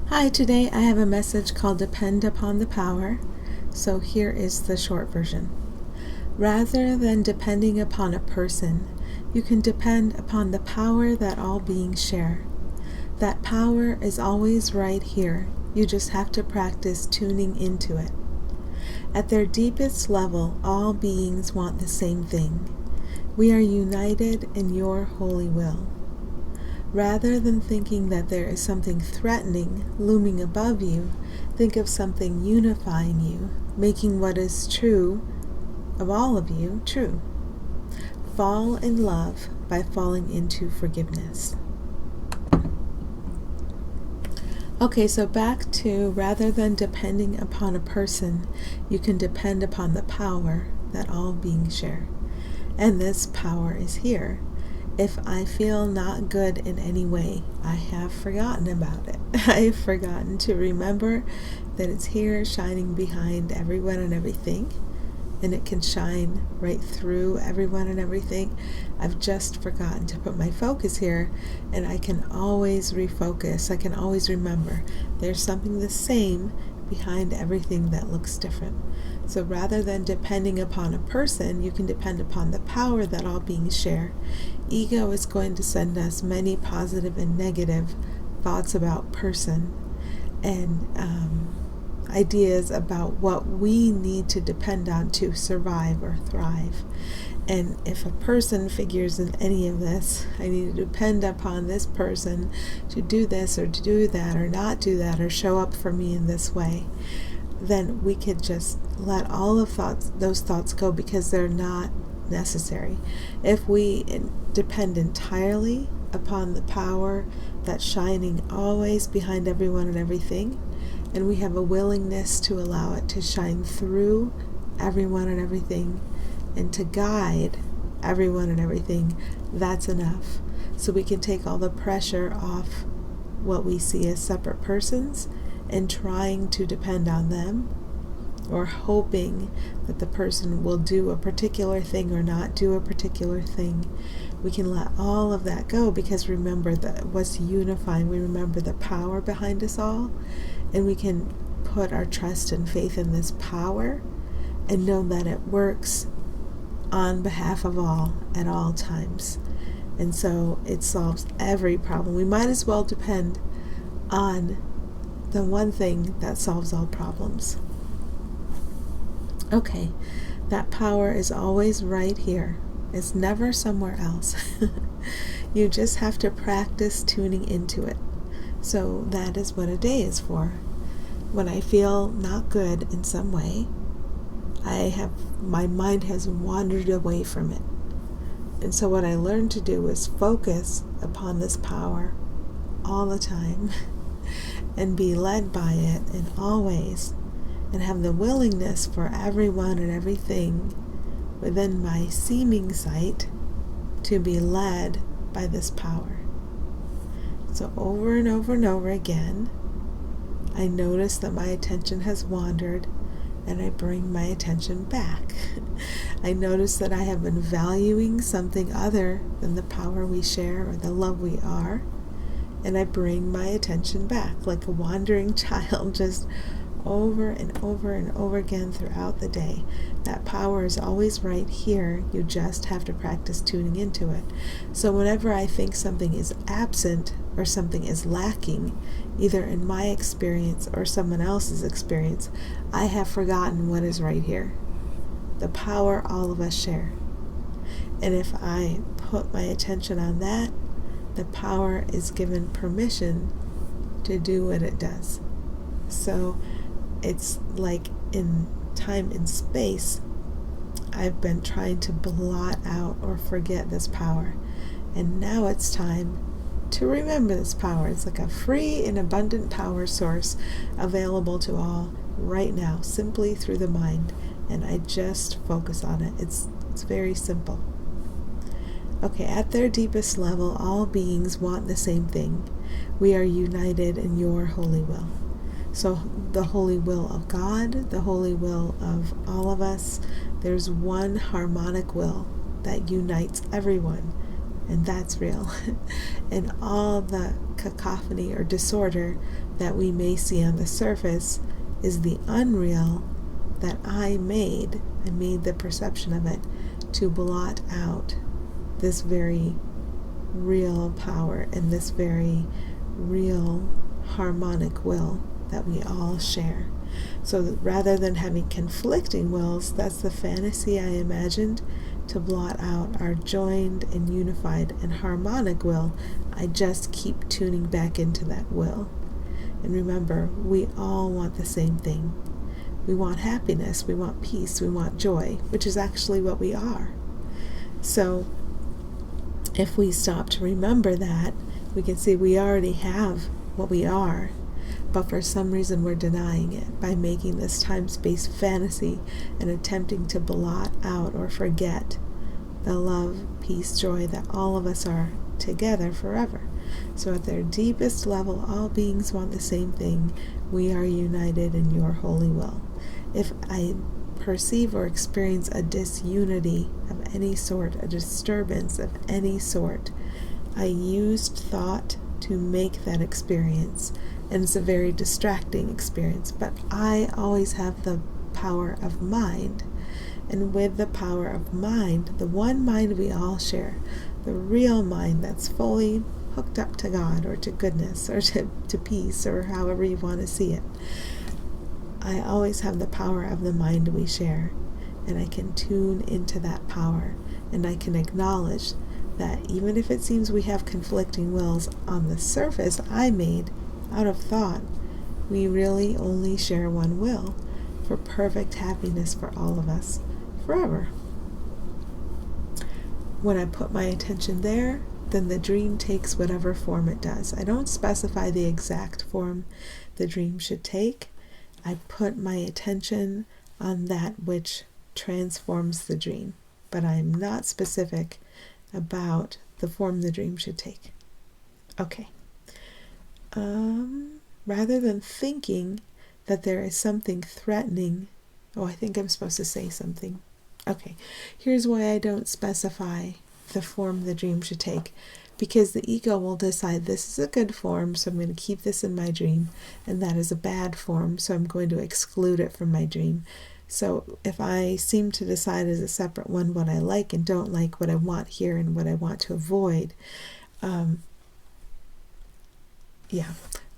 Hi, today I have a message called Depend Upon the Power. So here is the short version. Rather than depending upon a person, you can depend upon the power that all beings share. That power is always right here. You just have to practice tuning into it. At their deepest level, all beings want the same thing. We are united in your holy will. Rather than thinking that there is something threatening looming above you, think of something unifying you, making what is true of all of you true. Fall in love by falling into forgiveness. Okay, so back to rather than depending upon a person, you can depend upon the power that all beings share. And this power is here. If I feel not good in any way, I have forgotten about it. I've forgotten to remember that it's here shining behind everyone and everything, and it can shine right through everyone and everything. I've just forgotten to put my focus here, and I can always refocus. I can always remember there's something the same behind everything that looks different. So rather than depending upon a person, you can depend upon the power that all beings share. Ego is going to send us many positive and negative thoughts about person and ideas about what we need to depend on to survive or thrive. And if a person figures in any of this, I need to depend upon this person to do this or to do that or not do that or show up for me in this way, then we could just let all of those thoughts go because they're not necessary. If we depend entirely upon the power that's shining always behind everyone and everything, and we have a willingness to allow it to shine through everyone and everything and to guide everyone and everything, that's enough. So we can take all the pressure off what we see as separate persons and trying to depend on them or hoping that the person will do a particular thing or not do a particular thing. We can let all of that go because remember that what's unifying, we remember the power behind us all, and we can put our trust and faith in this power and know that it works on behalf of all at all times. And so it solves every problem. We might as well depend on the one thing that solves all problems. Okay, that power is always right here. It's never somewhere else. You just have to practice tuning into it. So that is what a day is for. When I feel not good in some way, my mind has wandered away from it. And so what I learned to do is focus upon this power all the time and be led by it in all ways and have the willingness for everyone and everything within my seeming sight to be led by this power. So over and over and over again, I notice that my attention has wandered and I bring my attention back. I notice that I have been valuing something other than the power we share or the love we are, and I bring my attention back like a wandering child, just over and over and over again throughout the day. That power is always right here. You just have to practice tuning into it. So whenever I think something is absent or something is lacking, either in my experience or someone else's experience, I have forgotten what is right here. The power all of us share. And if I put my attention on that, the power is given permission to do what it does. So it's like in time and space, I've been trying to blot out or forget this power. And now it's time to remember this power. It's like a free and abundant power source available to all right now, simply through the mind. And I just focus on it. It's very simple. Okay, at their deepest level, all beings want the same thing. We are united in your holy will. So the holy will of God, the holy will of all of us, there's one harmonic will that unites everyone, and that's real. And all the cacophony or disorder that we may see on the surface is the unreal that I made the perception of it to blot out this very real power and this very real harmonic will that we all share. So that rather than having conflicting wills, that's the fantasy I imagined, to blot out our joined and unified and harmonic will. I just keep tuning back into that will. And remember, we all want the same thing. We want happiness, we want peace, we want joy, which is actually what we are. So if we stop to remember that, we can see we already have what we are, but for some reason we're denying it by making this time-space fantasy and attempting to blot out or forget the love, peace, joy that all of us are together forever. So at their deepest level, all beings want the same thing. We are united in your holy will. If I perceive or experience a disunity of any sort, a disturbance of any sort, I used thought to make that experience. And it's a very distracting experience, but I always have the power of mind. And with the power of mind, the one mind we all share, the real mind that's fully hooked up to God or to goodness or to peace or however you want to see it, I always have the power of the mind we share. And I can tune into that power, and I can acknowledge that even if it seems we have conflicting wills on the surface I made out of thought, we really only share one will for perfect happiness for all of us forever. When I put my attention there, then the dream takes whatever form it does. I don't specify the exact form the dream should take. I put my attention on that which transforms the dream, but I'm not specific about the form the dream should take. Okay. Rather than thinking that there is something threatening, I think I'm supposed to say something. Okay, here's why I don't specify the form the dream should take. Because the ego will decide this is a good form, so I'm going to keep this in my dream, and that is a bad form, so I'm going to exclude it from my dream. So if I seem to decide as a separate one what I like and don't like, what I want here and what I want to avoid,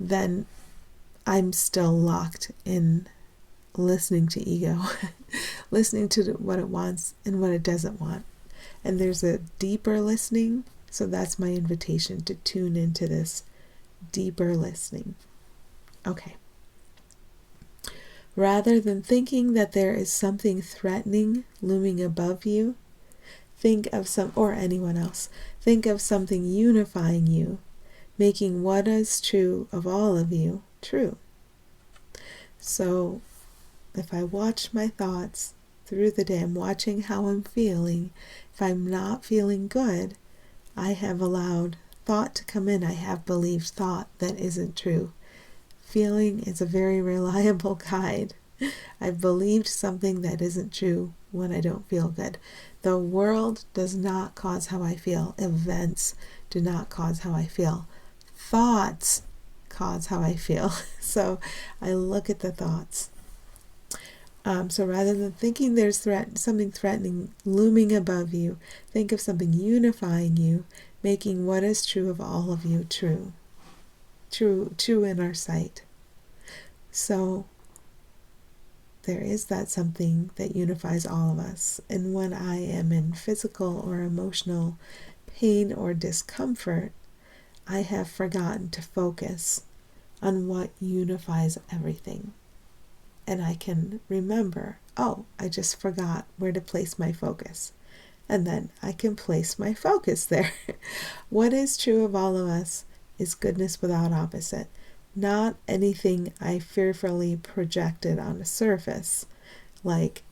then I'm still locked in listening to ego, listening to what it wants and what it doesn't want. And there's a deeper listening, so that's my invitation to tune into this deeper listening. Okay. Rather than thinking that there is something threatening looming above you, think of or anyone else, think of something unifying you, making what is true of all of you true. So if I watch my thoughts through the day, I'm watching how I'm feeling. If I'm not feeling good, I have allowed thought to come in. I have believed thought that isn't true. Feeling is a very reliable guide. I've believed something that isn't true when I don't feel good. The world does not cause how I feel. Events do not cause how I feel. Thoughts cause how I feel. So I look at the thoughts. So rather than thinking there's something threatening looming above you, think of something unifying you, making what is true of all of you true. True in our sight. So there is that something that unifies all of us. And when I am in physical or emotional pain or discomfort, I have forgotten to focus on what unifies everything. And I can remember, I just forgot where to place my focus. And then I can place my focus there. What is true of all of us is goodness without opposite. Not anything I fearfully projected on a surface, like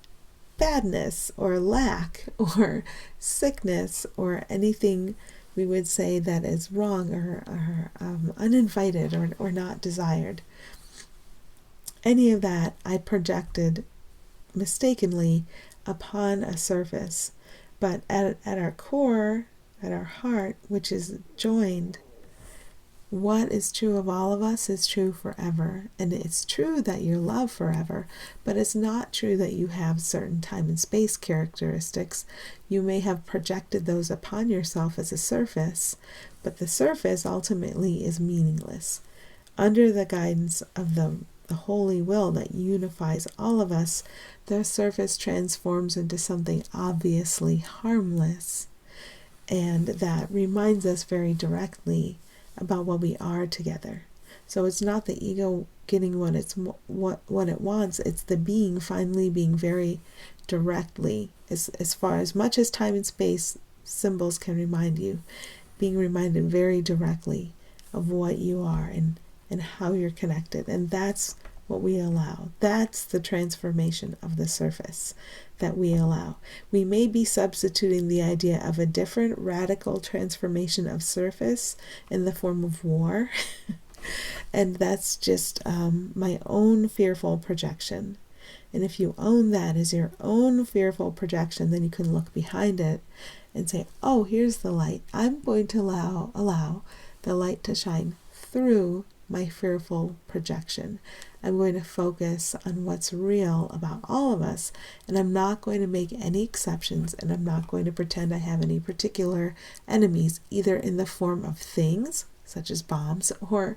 badness or lack or sickness or anything we would say that is wrong or uninvited or not desired. Any of that I projected mistakenly upon a surface. But at our core, at our heart, which is joined, what is true of all of us is true forever. And it's true that you're loved forever, but it's not true that you have certain time and space characteristics. You may have projected those upon yourself as a surface, but the surface ultimately is meaningless. Under the guidance of the holy will that unifies all of us, the surface transforms into something obviously harmless, and that reminds us very directly about what we are together. So it's not the ego getting what it wants, it's the being finally being very directly, as far as much as time and space symbols can remind you, being reminded very directly of what you are and how you're connected. And that's what we allow. That's the transformation of the surface that we allow. We may be substituting the idea of a different radical transformation of surface in the form of war. And that's just my own fearful projection. And if you own that as your own fearful projection, then you can look behind it and say, oh, here's the light. I'm going to allow the light to shine through my fearful projection. I'm going to focus on what's real about all of us, and I'm not going to make any exceptions, and I'm not going to pretend I have any particular enemies, either in the form of things, such as bombs, or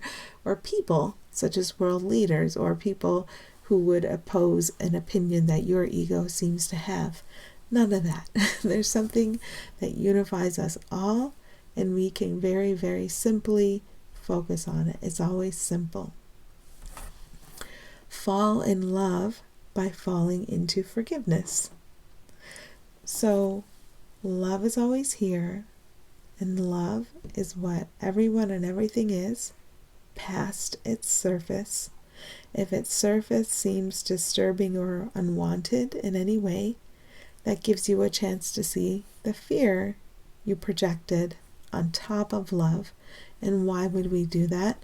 people, such as world leaders, or people who would oppose an opinion that your ego seems to have. None of that. There's something that unifies us all, and we can very, very simply focus on it. It's always simple. Fall in love by falling into forgiveness. So love is always here, and love is what everyone and everything is, past its surface. If its surface seems disturbing or unwanted in any way, that gives you a chance to see the fear you projected on top of love. And why would we do that?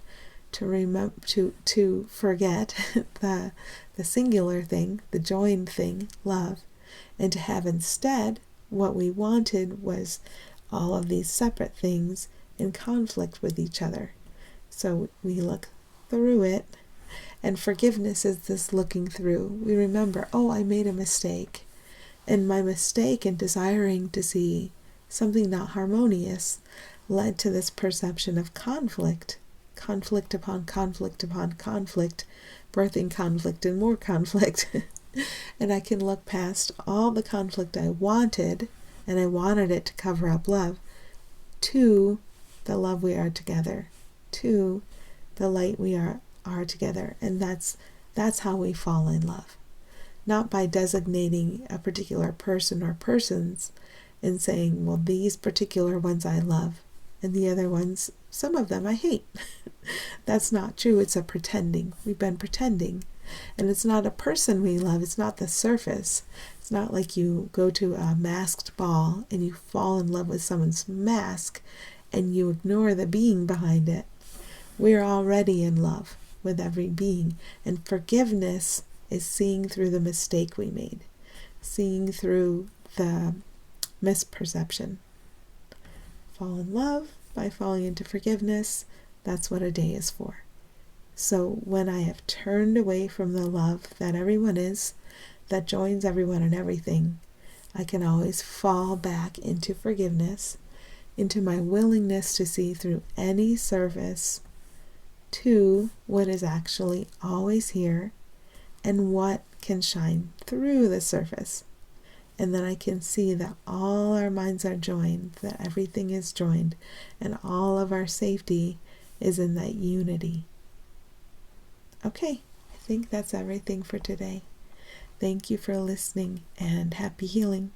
To forget the singular thing, the joined thing, love, and to have instead what we wanted was all of these separate things in conflict with each other. So we look through it, and forgiveness is this looking through. We remember, oh, I made a mistake, and my mistake in desiring to see something not harmonious led to this perception of conflict upon conflict upon conflict, birthing conflict and more conflict. And I can look past all the conflict I wanted, and I wanted it to cover up love, to the love we are together, to the light we are together. And that's how we fall in love. Not by designating a particular person or persons and saying, well, these particular ones I love, and the other ones, some of them I hate. That's not true. It's a pretending. We've been pretending. And it's not a person we love. It's not the surface. It's not like you go to a masked ball and you fall in love with someone's mask and you ignore the being behind it. We're already in love with every being. And forgiveness is seeing through the mistake we made, seeing through the misperception. Fall in love by falling into forgiveness. That's what a day is for. So when I have turned away from the love that everyone is, that joins everyone and everything, I can always fall back into forgiveness, into my willingness to see through any surface to what is actually always here and what can shine through the surface. And then I can see that all our minds are joined, that everything is joined, and all of our safety is in that unity. Okay, I think that's everything for today. Thank you for listening, and happy healing.